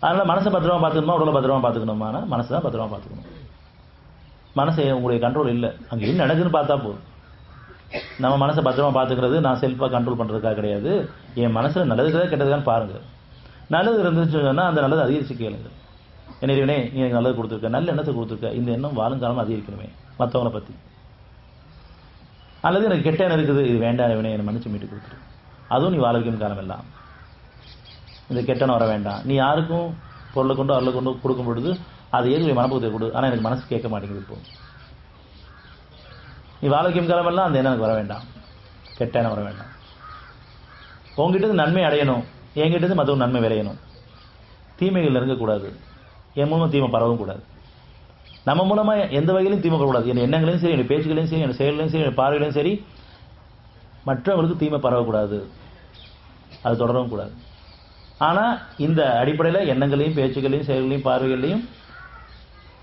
அதனால் மனசை பத்திரமா பார்த்துக்கணுமா உடலை பத்திரமா பார்த்துக்கணுமானா மனசை தான் பத்திரமா பார்த்துக்கணும். மனசை உங்களுடைய கண்ட்ரோல் இல்லை, அங்கே என்ன நடக்குதுன்னு பார்த்தா போதும். நம்ம மனசை பத்திரமா பார்த்துக்கிறது நான் செல்ஃபாக கண்ட்ரோல் பண்ணுறதுக்காக கிடையாது. என் மனசில் நல்லதுக்காக கெட்டதுக்கான்னு பாருங்கள். நல்லது இருந்துச்சுன்னு சொன்னால் அந்த நல்லது அதிகரிச்சு கேளுங்க. என்னைவனே நீ எனக்கு நல்லது கொடுத்துருக்க, நல்ல எண்ணத்தை கொடுத்துருக்க, இந்த எண்ணம் வாழுங்காலமாக அதிகரிக்கணுமே மற்றவங்களை பற்றி. அல்லது எனக்கு கெட்ட எண்ணம் இருக்குது, இது வேண்டாம் இவனே என்னை மன்னிச்சு மீட்டு கொடுத்துரு, அதுவும் நீ வாழ வைக்கும் காலம் எல்லாம். இந்த கெட்டன வர வேண்டாம். நீ யாருக்கும் பொருளை கொண்டு அருளை கொண்டு கொடுக்கும் பொழுது அது ஏற்கனவே மனப்பகுதியை கொடு, ஆனால் எனக்கு மனசு கேட்க மாட்டேங்குது. இப்போ நீ வாழ வைக்கும் காலமெல்லாம் அந்த எண்ணம் எனக்கு வர வேண்டாம், கெட்ட எண்ணம் வர வேண்டாம். உங்ககிட்ட நன்மை அடையணும், என்கிட்ட மற்றவங்க நன்மை விளையணும். தீமைகள் இருக்கக்கூடாது, என் மூலமாக தீமை பரவும் கூடாது. நம்ம மூலமாக எந்த வகையிலும் தீமை பரவக்கூடாது. என் எண்ணங்களையும் சரி, என் பேச்சுகளையும் சரி, என் செயல்களையும் சரி, என் பார்வைகளையும் சரி, மற்றவங்களுக்கு தீமை பரவக்கூடாது, அது தொடரவும் கூடாது. ஆனால் இந்த அடிப்படையில் எண்ணங்களையும் பேச்சுகளையும் செயல்களையும் பார்வைகளையும்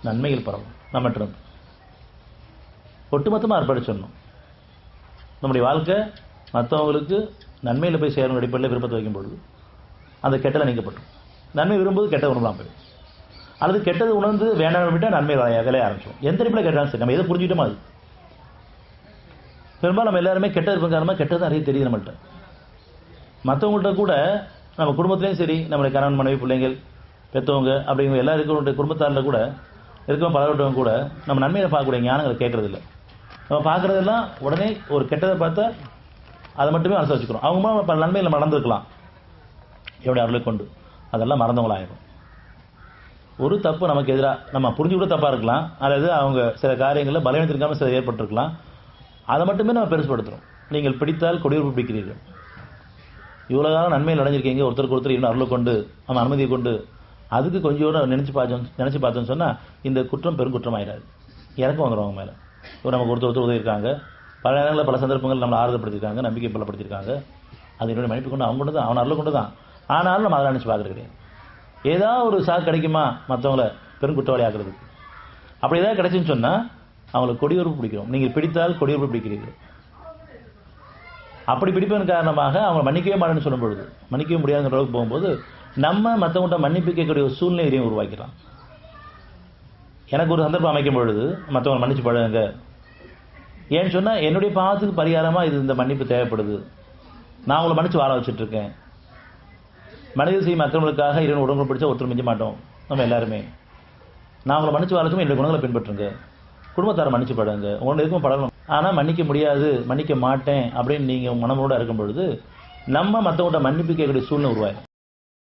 நன்மைகள் பரவும். நம்மகிட்ட ஒட்டுமொத்தமாக அர்ப்பணிச்சிடணும். நம்முடைய வாழ்க்கை மற்றவங்களுக்கு நன்மையில் போய் சேரணும் அடிப்படையில் விருப்பத்தை வைக்கும் பொழுது அந்த கெட்டலை நீக்கப்பட்டோம். நன்மை விரும்புவது கெட்ட உணர்வுலாம் போயிடும். அல்லது கெட்டது உணர்ந்து வேண்டாம் விட்டால் நன்மை விளைய ஆரம்பிச்சோம். எந்த அடிப்படையில் கெட்டாலும் சரி, நம்ம எதை புரிஞ்சுக்கிட்டோமா அது. பெரும்பாலும் நம்ம எல்லாருமே கெட்டது இருக்க காரணமாக கெட்டது நிறைய தெரியுது நம்மள்கிட்ட. மற்றவங்கள்ட்ட கூட நம்ம குடும்பத்திலையும் சரி, நம்மளுடைய கணவன் மனைவி பிள்ளைங்கள் பெற்றவங்க அப்படிங்கிற எல்லா இருக்கிற குடும்பத்தாரில் கூட இருக்கிற பலவட்டவங்க கூட நம்ம நன்மையை பார்க்கக்கூடிய ஞானங்களை கேட்கறது இல்லை. நம்ம பார்க்குறதெல்லாம் உடனே ஒரு கெட்டதை பார்த்தா அதை மட்டுமே மனசு வச்சுக்கிறோம். அவங்க மூலம் பல நன்மையில் நம்ம நடந்துருக்கலாம் எப்படி அருளை கொண்டு, அதெல்லாம் மறந்தவங்களாகிடும். ஒரு தப்பு நமக்கு எதிராக நம்ம புரிஞ்சு கூட தப்பாக இருக்கலாம், அல்லது அவங்க சில காரியங்களில் பலவீனத்திற்காம சில ஏற்பட்டிருக்கலாம். அதை மட்டுமே நம்ம பெருசுபடுத்துகிறோம். நீங்கள் பிடித்தால் கொடியுறுப்பு பிடிக்கிறீர்கள். இவ்வளோ காலம் நன்மையில் அடைஞ்சிருக்கீங்க, ஒருத்தருக்கு ஒருத்தர் இன்னும் அருளை கொண்டு நம்ம அனுமதியை கொண்டு, அதுக்கு கொஞ்சம் நினச்சி பார்த்தோன்னு சொன்னால் இந்த குற்றம் பெருங்குற்றம் ஆயிடாது. இறக்கம் வந்துடுவாங்க மேலே. இப்போ நமக்கு ஒருத்தர் உதவி இருக்காங்க, பல நேரங்களில் பல சந்தர்ப்பங்கள் நம்மளை ஆறுதல்படுத்திருக்காங்க, நம்பிக்கை பலப்படுத்தியிருக்காங்க. அது என்னுடைய மன்னிப்பு கொண்டு அவங்க கொண்டு தான், அவன் அருளை கொண்டு தான். ஆனாலும் நம்ம அதை நினச்சி பார்க்குறது கிடையாது. ஏதாவது ஒரு சாக்கு கிடைக்குமா மற்றவங்களை பெருங்குற்றவாளி ஆக்குறதுக்கு. அப்படி ஏதாவது கிடைச்சுன்னு சொன்னால் அவங்களுக்கு கொடியுறுப்பு பிடிக்கிறோம். நீங்கள் பிடித்தால் கொடியுறுப்பு பிடிக்கிறீர்கள். அப்படி பிடிப்பதன் காரணமாக அவங்க மன்னிக்கவே மாட்டேன்னு சொல்லும் பொழுது, மன்னிக்கவே முடியாதுங்கிற அளவுக்கு போகும்போது நம்ம மற்றவங்கள்ட்ட மன்னிப்பு கேட்கக்கூடிய ஒரு சூழ்நிலையையும் உருவாக்கலாம். எனக்கு ஒரு சந்தர்ப்பம் அமைக்கும் பொழுது மற்றவங்க மன்னிச்சு பழகுங்க, ஏன்னு சொன்னால் என்னுடைய பாவத்துக்கு பரிகாரமாக இது இந்த மன்னிப்பு தேவைப்படுது, நான் உங்களை மன்னிச்சு வாழ வச்சுட்ருக்கேன். மனித செய்யும் அக்கிரமங்களுக்காக இறைவன் உடம்பு பிடிச்சா ஒருத்தர் மிஞ்ச மாட்டோம் நம்ம எல்லாருமே. நான் உங்களை மன்னிச்சு வாழச்சும் என்னுடைய குணங்களை பின்பற்றுங்க, குடும்பத்தாரை மன்னிச்சு பழகுங்க, உங்களோட இருக்கும் பழகணும். ஆனால் மன்னிக்க முடியாது, மன்னிக்க மாட்டேன் அப்படின்னு நீங்கள் மனமோடு இருக்கும் பொழுது நம்ம மற்றவங்கள்ட்ட மன்னிப்பு கேட்கக்கூடிய சூழ்நிலை உருவாகும்.